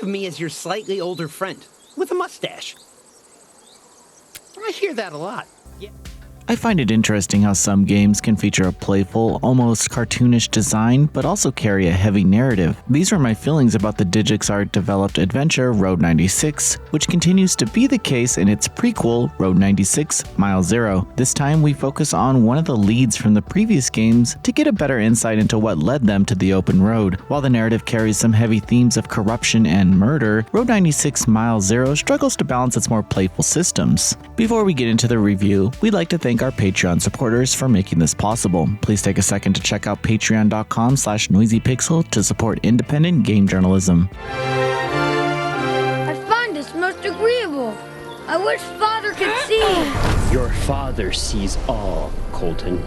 Think of me as your slightly older friend, with a mustache. I hear that a lot. Yeah. I find it interesting how some games can feature a playful, almost cartoonish design, but also carry a heavy narrative. These were my feelings about the DigixArt-developed adventure Road 96, which continues to be the case in its prequel, Road 96 Mile Zero. This time we focus on one of the leads from the previous games to get a better insight into what led them to the open road. While the narrative carries some heavy themes of corruption and murder, Road 96 Mile Zero struggles to balance its more playful systems. Before we get into the review, we'd like to thank our Patreon supporters for making this possible. Please take a second to check out patreon.com/noisypixel to support independent game journalism. I find this most agreeable. I wish Father could see. Your father sees all, Colton.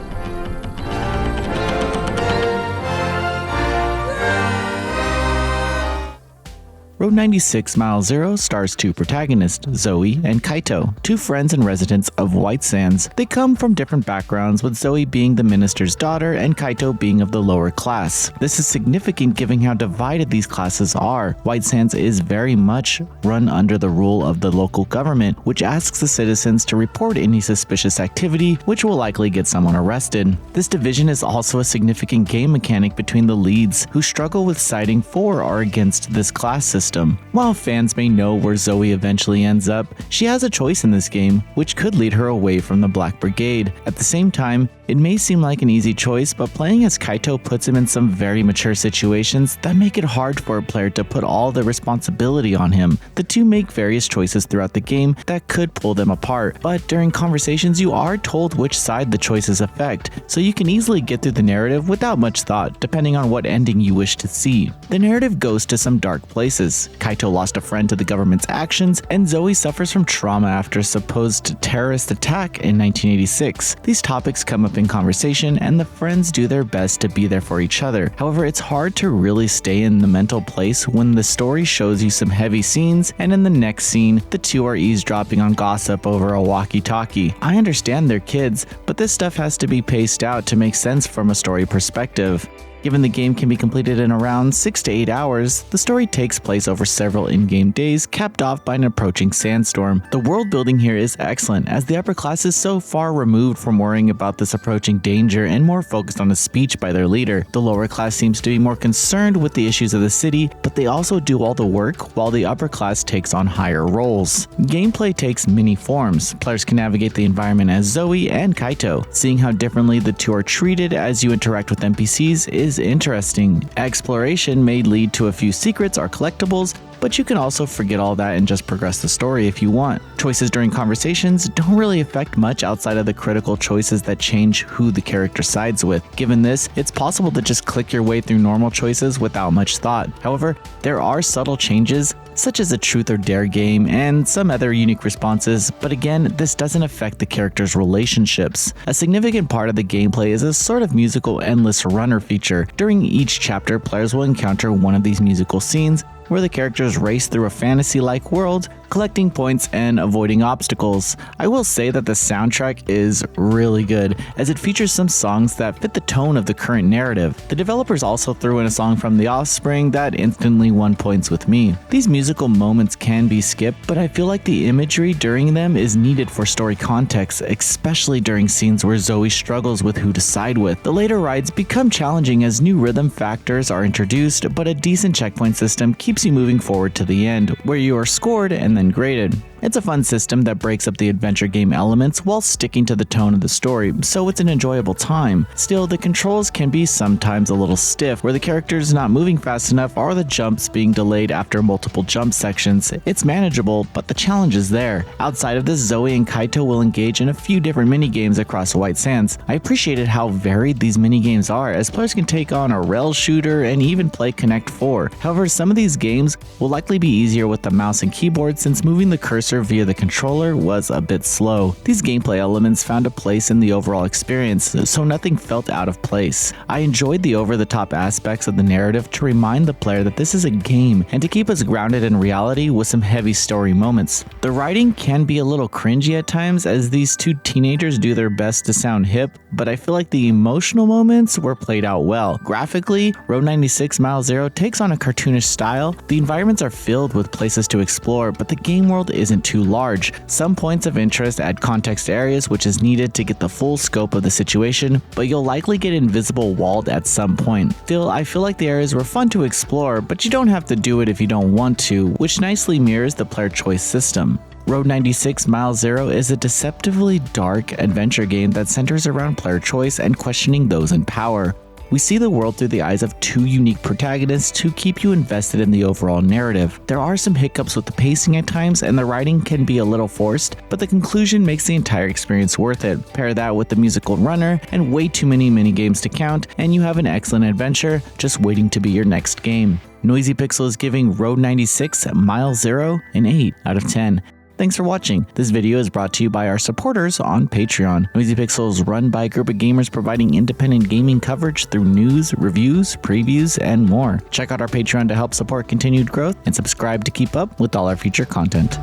Road 96 Mile Zero stars two protagonists, Zoe and Kaito, two friends and residents of White Sands. They come from different backgrounds, with Zoe being the minister's daughter and Kaito being of the lower class. This is significant given how divided these classes are. White Sands is very much run under the rule of the local government, which asks the citizens to report any suspicious activity, which will likely get someone arrested. This division is also a significant game mechanic between the leads, who struggle with siding for or against this class system. While fans may know where Zoe eventually ends up, she has a choice in this game, which could lead her away from the Black Brigade. At the same time, it may seem like an easy choice, but playing as Kaito puts him in some very mature situations that make it hard for a player to put all the responsibility on him. The two make various choices throughout the game that could pull them apart, but during conversations you are told which side the choices affect, so you can easily get through the narrative without much thought, depending on what ending you wish to see. The narrative goes to some dark places. Kaito lost a friend to the government's actions, and Zoe suffers from trauma after a supposed terrorist attack in 1986. These topics come up in conversation, and the friends do their best to be there for each other. However, it's hard to really stay in the mental place when the story shows you some heavy scenes, and in the next scene, the two are eavesdropping on gossip over a walkie-talkie. I understand they're kids, but this stuff has to be paced out to make sense from a story perspective. Given the game can be completed in around 6 to 8 hours, the story takes place over several in-game days, capped off by an approaching sandstorm. The world building here is excellent, as the upper class is so far removed from worrying about this approaching danger and more focused on a speech by their leader. The lower class seems to be more concerned with the issues of the city, but they also do all the work, while the upper class takes on higher roles. Gameplay takes many forms. Players can navigate the environment as Zoe and Kaito. Seeing how differently the two are treated as you interact with NPCs is interesting. Exploration may lead to a few secrets or collectibles, but you can also forget all that and just progress the story if you want. Choices during conversations don't really affect much outside of the critical choices that change who the character sides with. Given this, it's possible to just click your way through normal choices without much thought. However, there are subtle changes, such as a truth or dare game and some other unique responses, but again, this doesn't affect the characters' relationships. A significant part of the gameplay is a sort of musical endless runner feature. During each chapter, players will encounter one of these musical scenes where the characters race through a fantasy-like world, collecting points and avoiding obstacles. I will say that the soundtrack is really good, as it features some songs that fit the tone of the current narrative. The developers also threw in a song from The Offspring that instantly won points with me. These musical moments can be skipped, but I feel like the imagery during them is needed for story context, especially during scenes where Zoe struggles with who to side with. The later rides become challenging as new rhythm factors are introduced, but a decent checkpoint system keeps you moving forward to the end, where you are scored and then graded. It's a fun system that breaks up the adventure game elements while sticking to the tone of the story, so it's an enjoyable time. Still, the controls can be sometimes a little stiff, where the character's not moving fast enough or the jumps being delayed after multiple jump sections. It's manageable, but the challenge is there. Outside of this, Zoe and Kaito will engage in a few different minigames across White Sands. I appreciated how varied these minigames are, as players can take on a rail shooter and even play Connect 4. However, some of these games will likely be easier with the mouse and keyboard, since moving the cursor cursor via the controller was a bit slow. These gameplay elements found a place in the overall experience, so nothing felt out of place. I enjoyed the over-the-top aspects of the narrative to remind the player that this is a game and to keep us grounded in reality with some heavy story moments. The writing can be a little cringy at times as these two teenagers do their best to sound hip, but I feel like the emotional moments were played out well. Graphically, Road 96 Mile Zero takes on a cartoonish style. The environments are filled with places to explore, but the game world isn't too large. Some points of interest add context areas, which is needed to get the full scope of the situation, but you'll likely get invisible walled at some point. Still, I feel like the areas were fun to explore, but you don't have to do it if you don't want to, which nicely mirrors the player choice system. Road 96 Mile Zero is a deceptively dark adventure game that centers around player choice and questioning those in power. We see the world through the eyes of two unique protagonists to keep you invested in the overall narrative. There are some hiccups with the pacing at times, and the writing can be a little forced, but the conclusion makes the entire experience worth it. Pair that with the musical runner and way too many minigames to count, and you have an excellent adventure just waiting to be your next game. Noisy Pixel is giving Road 96 Mile Zero an 8 out of 10. Thanks for watching. This video is brought to you by our supporters on Patreon. Noisy Pixel is run by a group of gamers providing independent gaming coverage through news, reviews, previews, and more. Check out our Patreon to help support continued growth and subscribe to keep up with all our future content.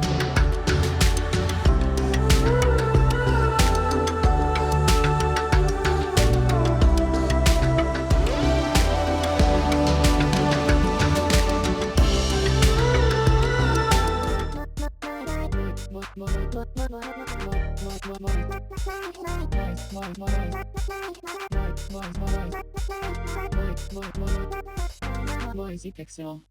Noisy Pixel.